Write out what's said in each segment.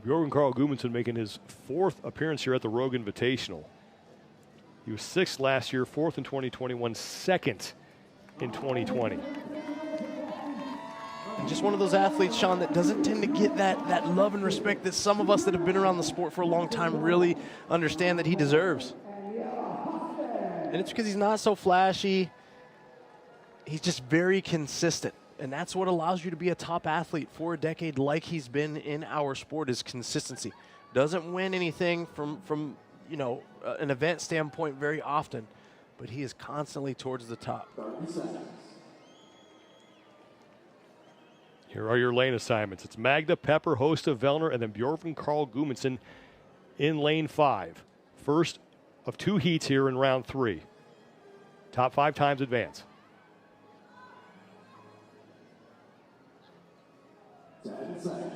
Bjorgen Carl Gudmundsson making his 4th appearance here at the Rogue Invitational. He was 6th last year, 4th in 2021, 2nd in 2020. And just one of those athletes, Sean, that doesn't tend to get that love and respect that some of us that have been around the sport for a long time really understand that he deserves. And it's because he's not so flashy. He's just very consistent. And that's what allows you to be a top athlete for a decade like he's been in our sport, is consistency. Doesn't win anything from an event standpoint very often, but he is constantly towards the top. Here are your lane assignments. It's Magda, Pepper, Hosta, Vellner, and then Bjorgen Carl Gudmundsson in lane 5. First of 2 heats here in round 3. Top 5 times advance. 10 seconds.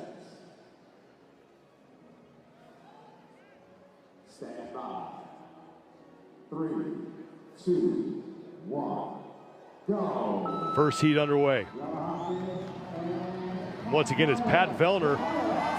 Stand by. 3, 2, 1, go. First heat underway. Once again, it's Pat Vellner,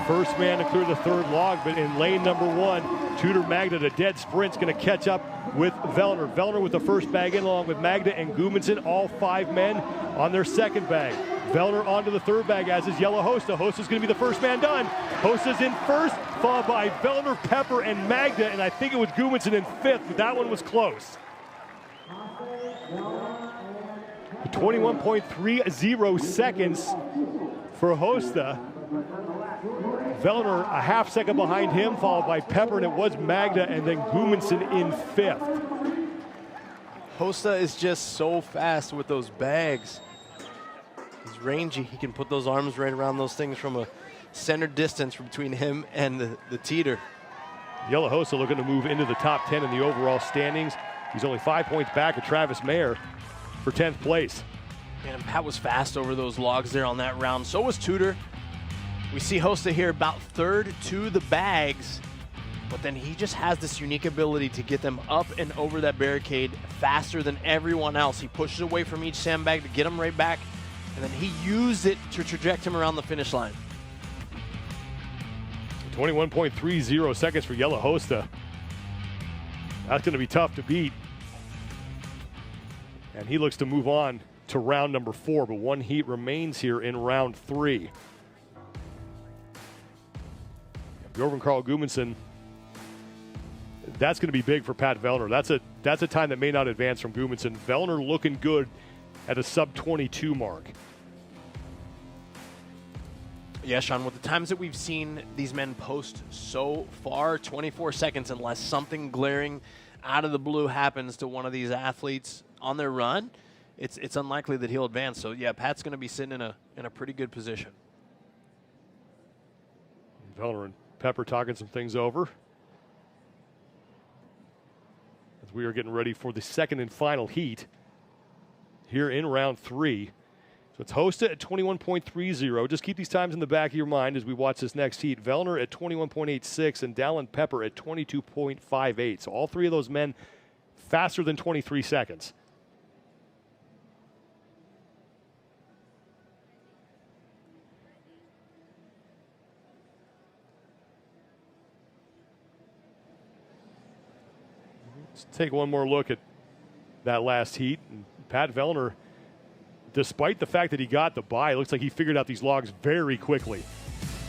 first man to clear the 3rd log, but in lane number 1, Tudor Magda, the dead sprint's going to catch up with Vellner. Vellner with the first bag in, along with Magda and Gudmundsson, all 5 men on their 2nd bag. Vellner onto the 3rd bag, as is Yellow Hosta. Hosta's going to be the first man done. Hosta's in first, followed by Vellner, Pepper, and Magda, and I think it was Gudmundsson in 5th, but that one was close. 21.30 seconds for Hosta. Vellner a half second behind him, followed by Pepper, and it was Magda, and then Gudmundsson in 5th. Hosta is just so fast with those bags. He's rangy. He can put those arms right around those things from a center distance between him and the teeter. Yellow Hosta looking to move into the top 10 in the overall standings. He's only 5 points back of Travis Mayer for 10th place. And Pat was fast over those logs there on that round. So was Tudor. We see Hosta here about 3rd to the bags, but then he just has this unique ability to get them up and over that barricade faster than everyone else. He pushes away from each sandbag to get them right back, and then he used it to traject him around the finish line. 21.30 seconds for Yellow Hosta. That's going to be tough to beat. And he looks to move on to round number 4, but 1 heat remains here in round 3. Bjorgen Carl Gudmundsson, that's going to be big for Pat Vellner. That's a time that may not advance from Gudmundsson. Vellner looking good at a sub-22 mark. Yeah, Sean, with the times that we've seen these men post so far, 24 seconds, unless something glaring out of the blue happens to one of these athletes on their run, it's unlikely that he'll advance. So, yeah, Pat's going to be sitting in a pretty good position. Vellner and Pepper talking some things over as we are getting ready for the 2nd and final heat here in round 3. So it's Hosta at 21.30. Just keep these times in the back of your mind as we watch this next heat. Vellner at 21.86 and Dallin Pepper at 22.58. So all 3 of those men faster than 23 seconds. Let's take one more look at that last heat. And Pat Vellner, despite the fact that he got the bye, it looks like he figured out these logs very quickly.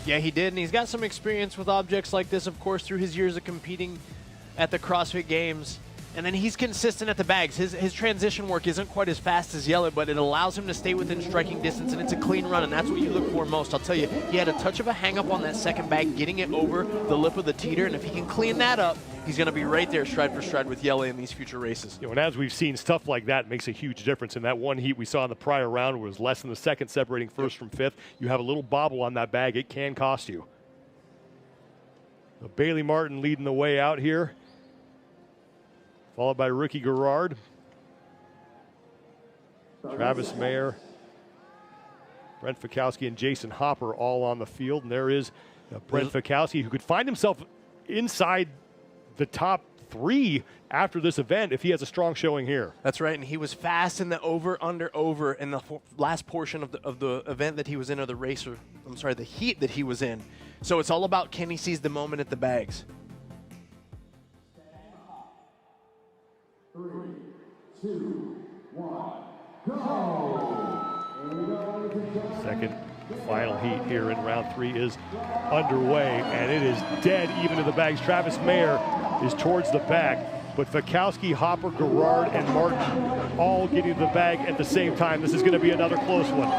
Yeah, he did, and he's got some experience with objects like this, of course, through his years of competing at the CrossFit Games. And then he's consistent at the bags. His transition work isn't quite as fast as Yellow, but it allows him to stay within striking distance, and it's a clean run, and that's what you look for most. I'll tell you, he had a touch of a hang-up on that 2nd bag, getting it over the lip of the teeter, and if he can clean that up, he's going to be right there stride for stride with Yellow in these future races. And as we've seen, stuff like that makes a huge difference. In that 1 heat we saw in the prior round was less than the 2nd separating 1st from 5th. You have a little bobble on that bag, it can cost you. So Bailey Martin leading the way out here, followed by Ricky Garrard, Travis Mayer, Brent Fikowski, and Jason Hopper all on the field. And there is Brent Fikowski, who could find himself inside the top 3 after this event if he has a strong showing here. That's right, and he was fast in the over in the last portion of the event that he was in, or the race, or I'm sorry, the heat that he was in. So it's all about, can he seize the moment at the bags? 3, 2, 1, go! Here we go, ladies and gentlemen. Second final heat here in round 3 is underway, and it is dead even to the bags. Travis Mayer is towards the bag, but Fikowski, Hopper, Garrard, and Martin all getting to the bag at the same time. This is going to be another close one.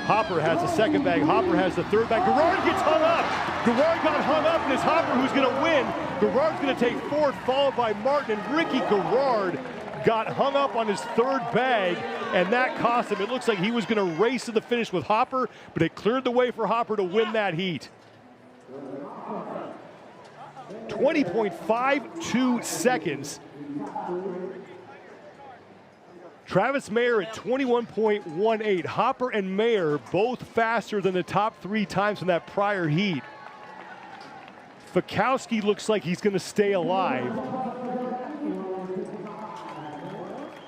Hopper has the second bag. Hopper has the third bag. Garrard gets hung up. Garrard got hung up, and it's Hopper who's going to win. Garrard's going to take fourth, followed by Martin, and Ricky Garrard got hung up on his third bag, and that cost him. It looks like he was going to race to the finish with Hopper, but it cleared the way for Hopper to win that heat. 20.52 seconds. Travis Mayer at 21.18. Hopper and Mayer both faster than the top 3 times from that prior heat. Fikowski looks like he's going to stay alive.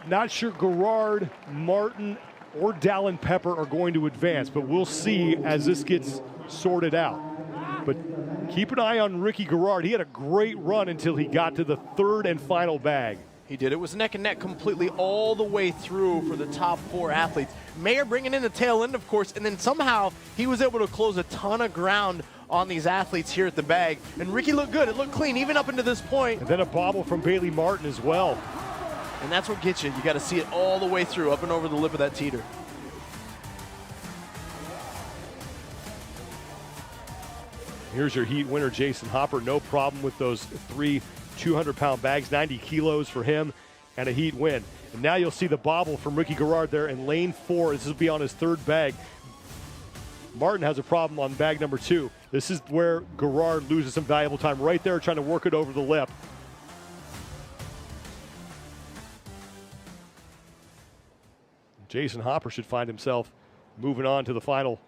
Not sure Garrard, Martin, or Dallin Pepper are going to advance, but we'll see as this gets sorted out. But keep an eye on Ricky Garrard. He had a great run until he got to the third and final bag. He did. It was neck and neck completely all the way through for the top 4 athletes. Mayer bringing in the tail end, of course, and then somehow he was able to close a ton of ground on these athletes here at the bag. And Ricky looked good. It looked clean even up until this point. And then a bobble from Bailey Martin as well. And that's what gets you. You got to see it all the way through, up and over the lip of that teeter. Here's your heat winner, Jason Hopper. No problem with those 3 200-pound bags, 90 kilos for him, and a heat win. And now you'll see the bobble from Ricky Garrard there in lane 4. This will be on his third bag. Martin has a problem on bag number 2. This is where Garrard loses some valuable time right there, trying to work it over the lip. Jason Hopper should find himself moving on to the final